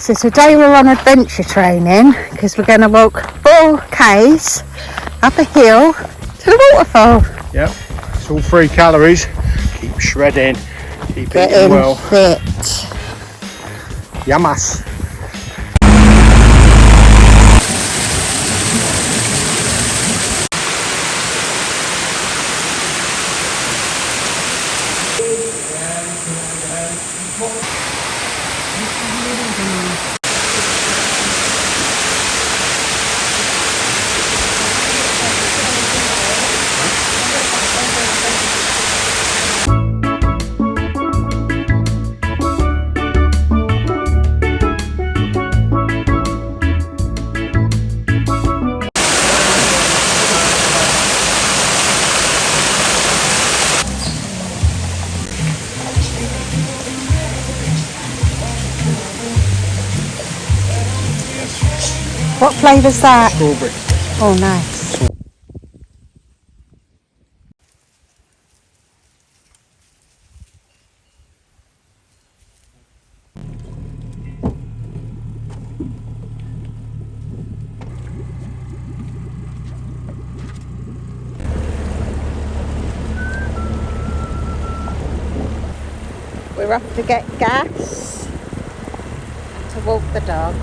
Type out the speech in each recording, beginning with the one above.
So today we're on adventure training because we're going to walk 4 k's up a hill to the waterfall. Yep, it's all 3 calories. Keep shredding, keep Getting eating well. Fit. Yamas. What flavour's that? Strawberry. Oh, nice. We're off to get gas to walk the dog.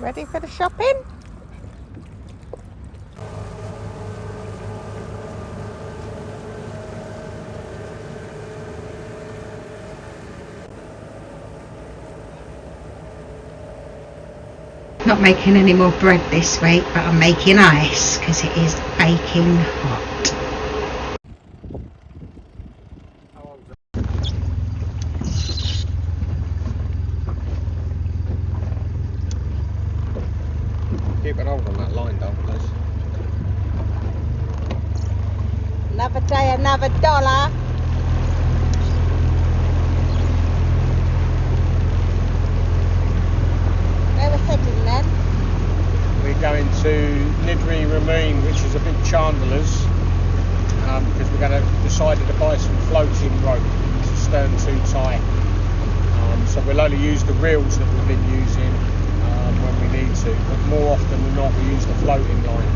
Ready for the shopping? Not making any more bread this week, but I'm making ice because it is baking hot. Keep an hold on that line, don't please. Another day, another dollar. Where we're heading then? We're going to Nidri which is a big chandlers, because we're going to decided to buy some floating rope to stern too tight. So we'll only use the reels that we've been using when we need to, but more often than not we use the floating line.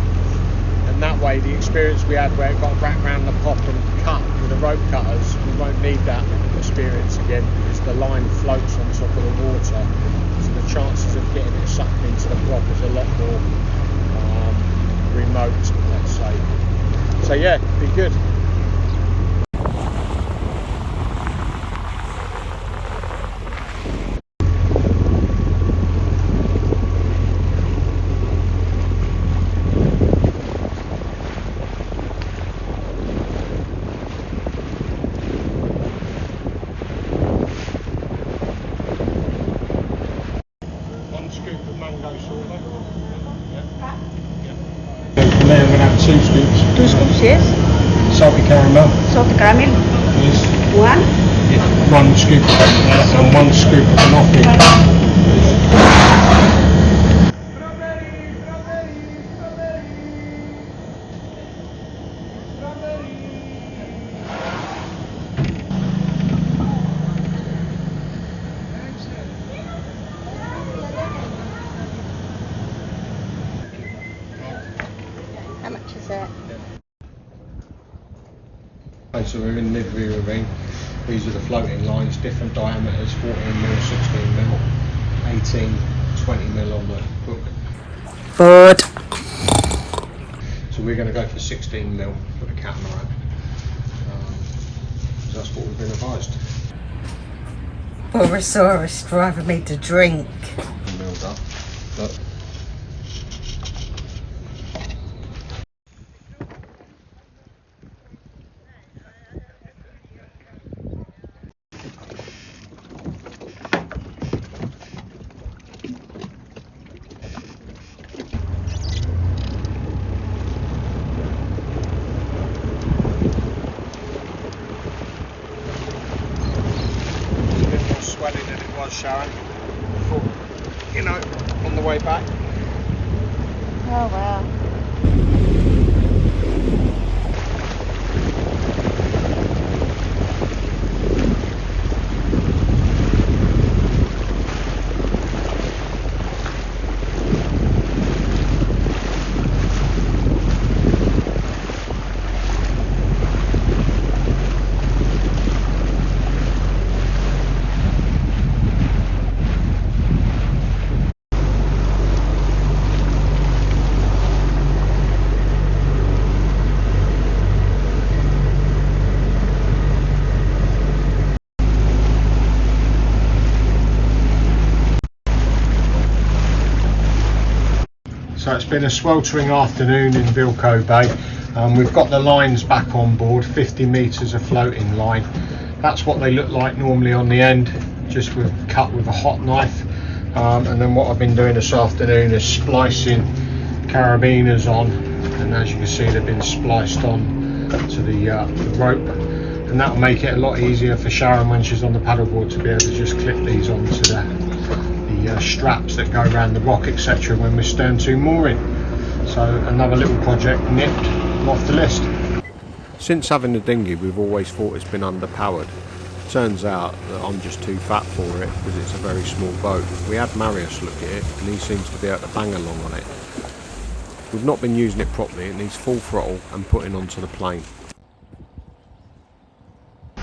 And that way the experience we had where it got wrapped around the pop and cut with the rope cutters, we won't need that experience again because the line floats on top of the water. So the chances of getting it sucked into the prop is a lot more remote, let's say. So yeah, be good. From there I'm going to have 2 scoops. 2 scoops, yes. Salty caramel. Salted caramel. Yes. 1. Yeah. 1 scoop of that and 1 scoop of coffee. How much is it? Okay, so we're in Nidri ravine. These are the floating lines, different diameters, 14mm, 16mm, 18, 20mm on the hook. Bored. So we're going to go for 16mm for the catamaran. That's what we've been advised. Borosaurus driving me to drink. Milled up. Look. Sharon, before, you know, on the way back. Oh wow. So it's been a sweltering afternoon in Bilko Bay. We've got the lines back on board, 50 metres of floating line. That's what they look like normally on the end, just cut with a hot knife. And then what I've been doing this afternoon is splicing carabiners on, and as you can see they've been spliced on to the rope, and that will make it a lot easier for Sharon when she's on the paddleboard to be able to just clip these onto the straps that go around the rock, etc. when we're stern to mooring. So another little project nipped off the list. Since having the dinghy, we've always thought it's been underpowered. Turns out that I'm just too fat for it because it's a very small boat. We had Marius look at it and he seems to be able to bang along on it. We've not been using it properly. It needs full throttle and putting onto the plane.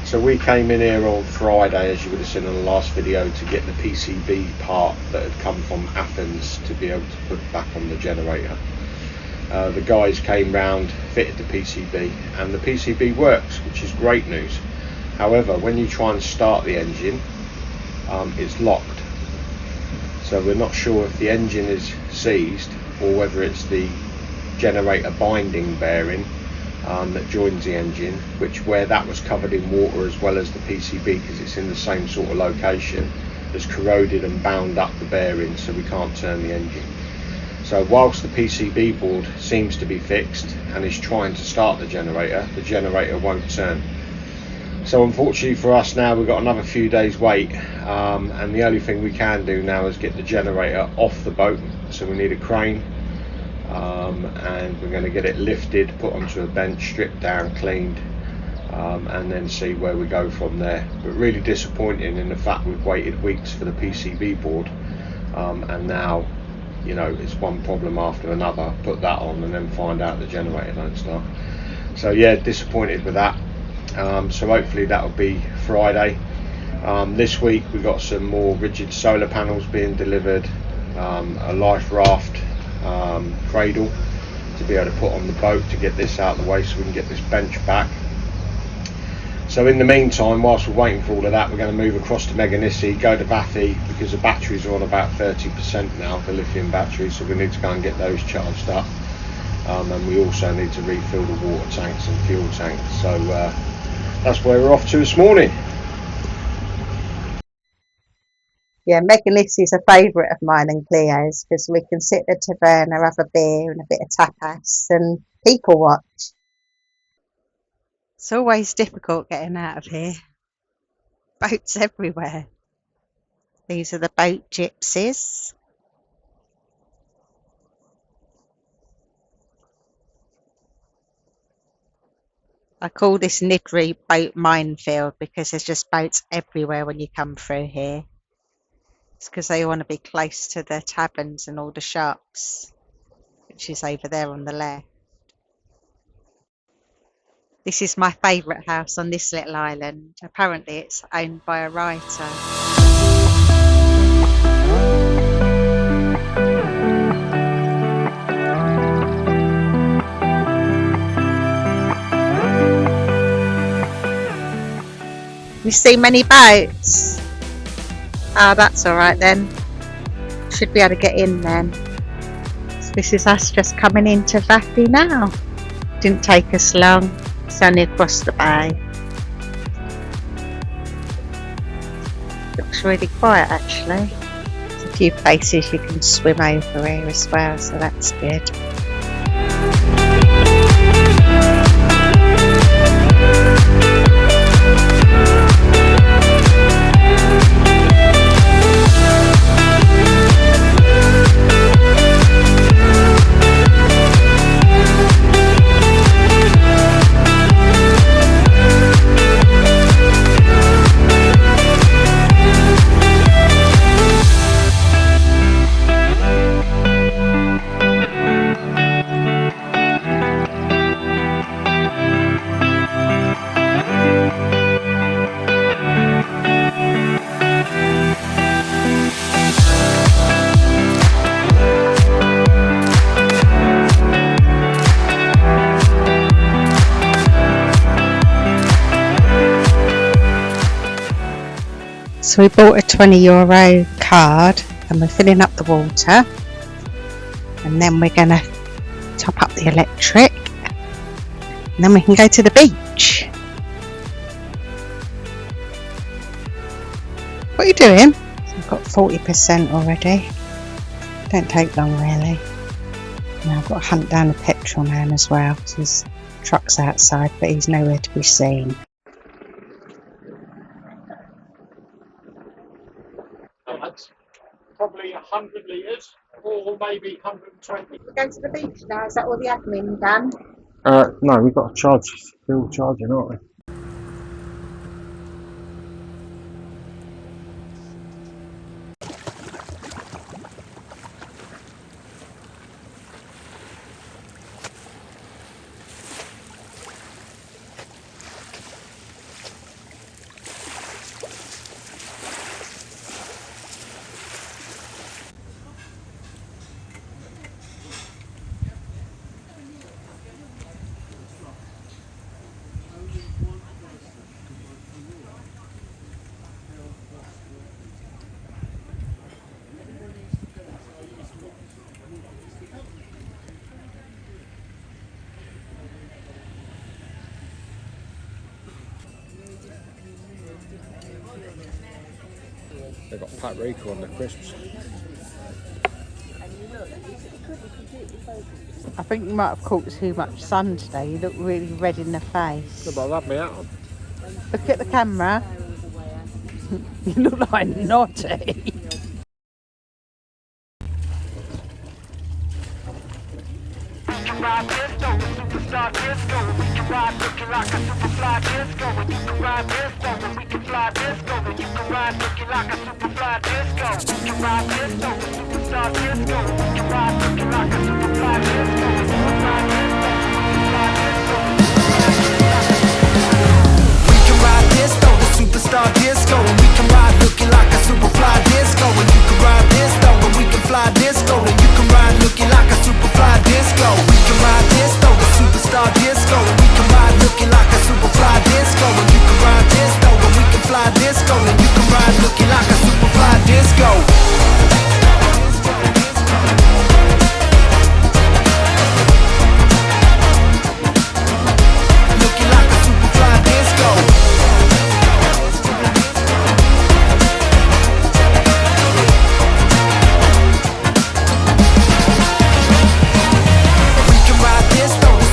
So we came in here on Friday, as you would have seen on the last video, to get the PCB part that had come from Athens to be able to put back on the generator. The guys came round, fitted the PCB, and the PCB works, which is great news. However, when you try and start the engine, it's locked. So we're not sure if the engine is seized or whether it's the generator binding bearing that joins the engine, where that was covered in water as well as the PCB, because it's in the same sort of location, has corroded and bound up the bearing, so we can't turn the engine. So whilst the PCB board seems to be fixed and is trying to start the generator won't turn. So unfortunately for us now, we've got another few days wait, and the only thing we can do now is get the generator off the boat. So we need a crane, and we're going to get it lifted, put onto a bench, stripped down, cleaned, and then see where we go from there. But really disappointing in the fact we've waited weeks for the PCB board, and now, you know, it's one problem after another. Put that on and then find out the generator don't start. So yeah, disappointed with that. So hopefully that'll be Friday. This week we've got some more rigid solar panels being delivered, a life raft cradle to be able to put on the boat to get this out of the way so we can get this bench back. So in the meantime, whilst we're waiting for all of that, we're going to move across to Meganisi, go to Vathí, because the batteries are on about 30% now, the lithium batteries, so we need to go and get those charged up. And we also need to refill the water tanks and fuel tanks. So that's where we're off to this morning. Yeah, Meganisi is a favourite of mine and Cleo's, because we can sit at the taverna, have a beer and a bit of tapas and people watch. It's always difficult getting out of here. Boats everywhere. These are the boat gypsies. I call this Nidri boat minefield because there's just boats everywhere when you come through here. It's because they want to be close to the taverns and all the shops, which is over there on the left. This is my favourite house on this little island. Apparently it's owned by a writer. You see many boats? Ah, that's alright then. Should be able to get in then. So this is us just coming into Vathí now. Didn't take us long. It's only across the bay. Looks really quiet actually. There's a few places you can swim over here as well, so that's good. So we bought a €20 card and we're filling up the water, and then we're going to top up the electric, and then we can go to the beach. What are you doing? I've got 40% already. Don't take long really. Now I've got to hunt down the petrol man as well. His truck's outside, but he's nowhere to be seen. That's probably 100 litres or maybe 120. We're going to the beach now. Is that all the admin done? No, we've got to charge, still charging, aren't we? They've got paprika on the crisps. I think you might have caught too much sun today. You look really red in the face. No, but I'll have me out on. Look at the camera. You look like naughty. Ride disco, a superstar disco. We can ride looking like a superfly disco. And you can ride disco, and we can fly disco. And you can ride looking like a superfly disco. We can ride disco, a superstar disco. We can ride looking like a superfly disco. A superfly disco, superfly disco. We can ride disco, the superstar disco. And we can ride looking like a superfly disco. And you can ride disco, and we can fly disco. And you can ride looking like a superfly disco. We can ride disco, the superstar disco. And we can ride looking like a superfly disco. And you can ride disco, and we can fly disco. And you can ride looking like a superfly disco. Looking like a superfly disco.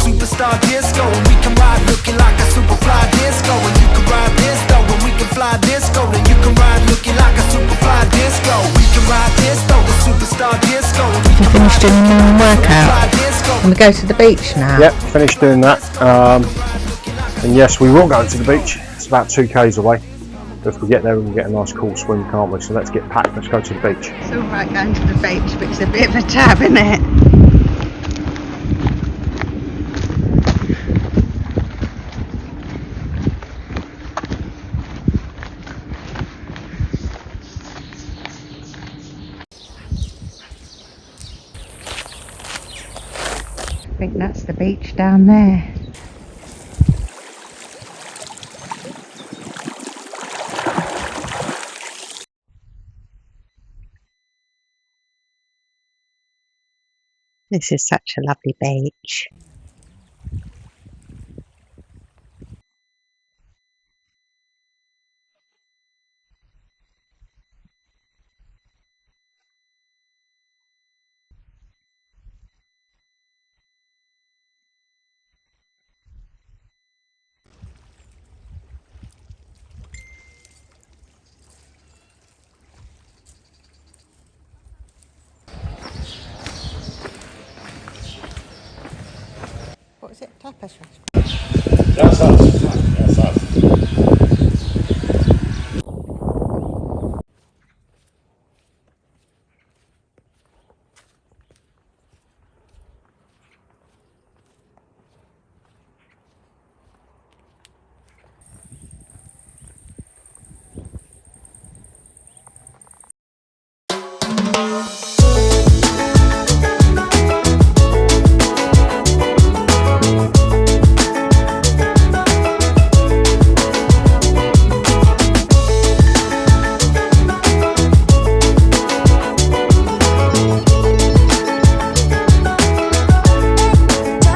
Superstar disco, and we can ride looking like a superfly disco. And you can ride disco, and we can fly disco. And you can ride looking like a superfly disco. We can ride disco, the superstar disco. Have you finished doing your morning workout? And we go to the beach now? Yep, finished doing that. And yes, we will go to the beach. It's about 2 k's away. But if we get there, we can get a nice cool swim, can't we? So let's get packed. Let's go to the beach. It's alright going to the beach, but it's a bit of a tab, isn't it? I think that's the beach down there. This is such a lovely beach. What is it? Tapas restaurant? That's us. That's us.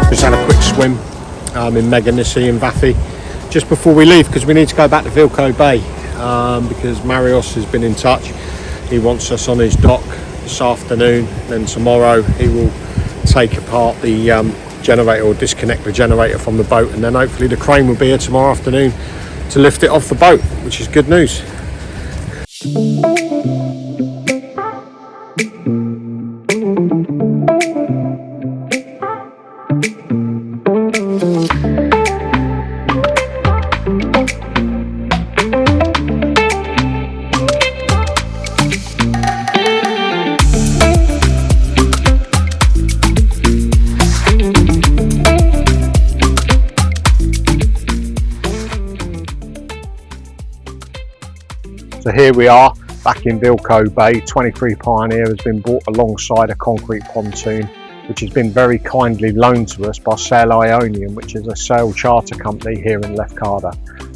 Just had a quick swim in Meganisi and Vathí just before we leave, because we need to go back to Vilko Bay because Marios has been in touch. He wants us on his dock this afternoon. Then tomorrow he will take apart the generator, or disconnect the generator from the boat, and then hopefully the crane will be here tomorrow afternoon to lift it off the boat, which is good news. So here we are back in Vilko Bay. 23 Pioneer has been brought alongside a concrete pontoon, which has been very kindly loaned to us by Ionian, which is a sail charter company here in Lefkada.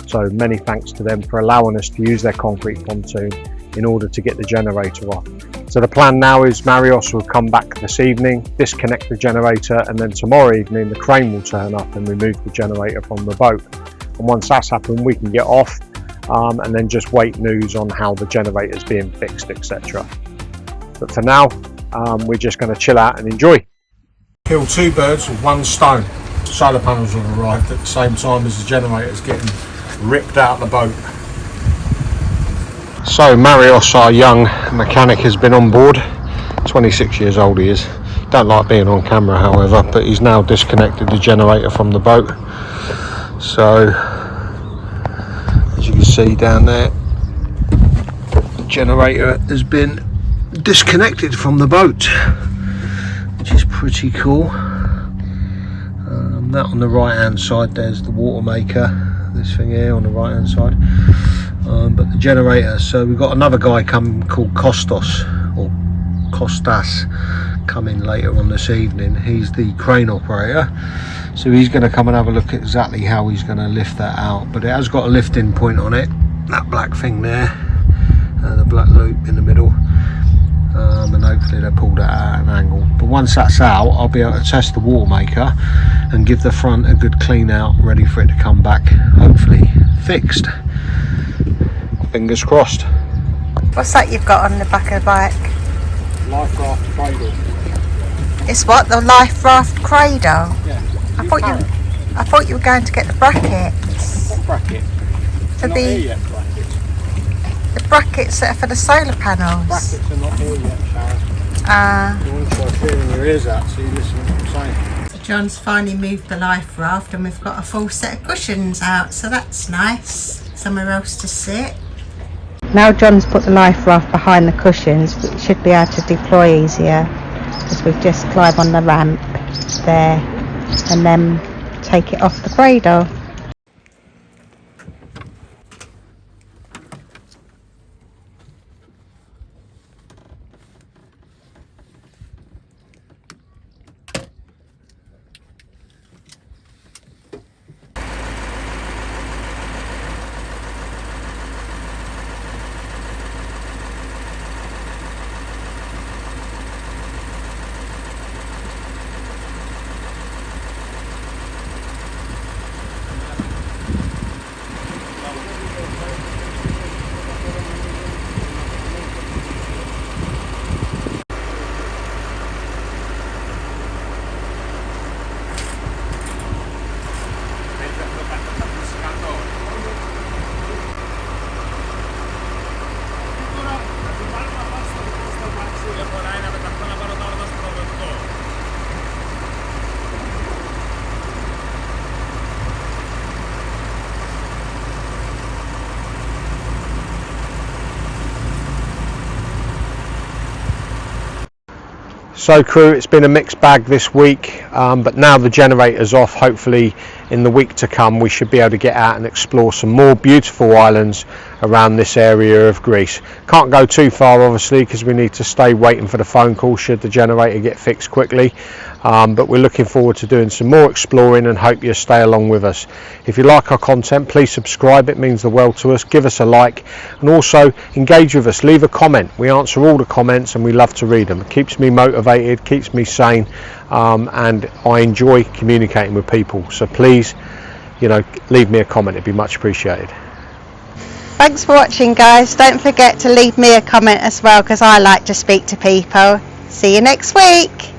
So many thanks to them for allowing us to use their concrete pontoon in order to get the generator off. So the plan now is Marios will come back this evening, disconnect the generator, and then tomorrow evening the crane will turn up and remove the generator from the boat. And once that's happened, we can get off and then just wait news on how the generator is being fixed, etc. But for now, we're just going to chill out and enjoy. Kill two birds with one stone. Solar panels have arrived at the same time as the generator is getting ripped out of the boat. So Marios, our young mechanic, has been on board. 26 years old he is. Don't like being on camera, however, but he's now disconnected the generator from the boat. So as you can see down there, the generator has been disconnected from the boat, which is pretty cool. That on the right hand side, there's the water maker, this thing here on the right hand side, but the generator, so we've got another guy come called Kostas coming later on this evening. He's the crane operator, so he's going to come and have a look at exactly how he's going to lift that out. But it has got a lifting point on it, that black thing there, the black loop in the middle, and hopefully they'll pull that out at an angle. But once that's out, I'll be able to test the water maker and give the front a good clean out, ready for it to come back, hopefully fixed. Fingers crossed. What's that you've got on the back of the bike? Life raft cradle. It's what, the life raft cradle? Yeah. I thought you were going to get the brackets. What bracket? For Not here yet, brackets. The brackets that are for the solar panels. Brackets are not here yet, Sharon. You want to try clearing your ears out so you listen to what I'm saying. So John's finally moved the life raft and we've got a full set of cushions out, so that's nice. Somewhere else to sit. Now John's put the life raft behind the cushions, we should be able to deploy easier, because we've just climbed on the ramp there and then take it off the cradle. So crew, it's been a mixed bag this week, but now the generator's off, hopefully in the week to come we should be able to get out and explore some more beautiful islands around this area of Greece. Can't go too far obviously because we need to stay waiting for the phone call should the generator get fixed quickly, but we're looking forward to doing some more exploring and hope you stay along with us. If you like our content, please subscribe, it means the world to us. Give us a like and also engage with us, leave a comment. We answer all the comments and we love to read them. It keeps me motivated, keeps me sane, and I enjoy communicating with people, so please, you know, leave me a comment, it'd be much appreciated. Thanks for watching, guys. Don't forget to leave me a comment as well, because I like to speak to people. See you next week.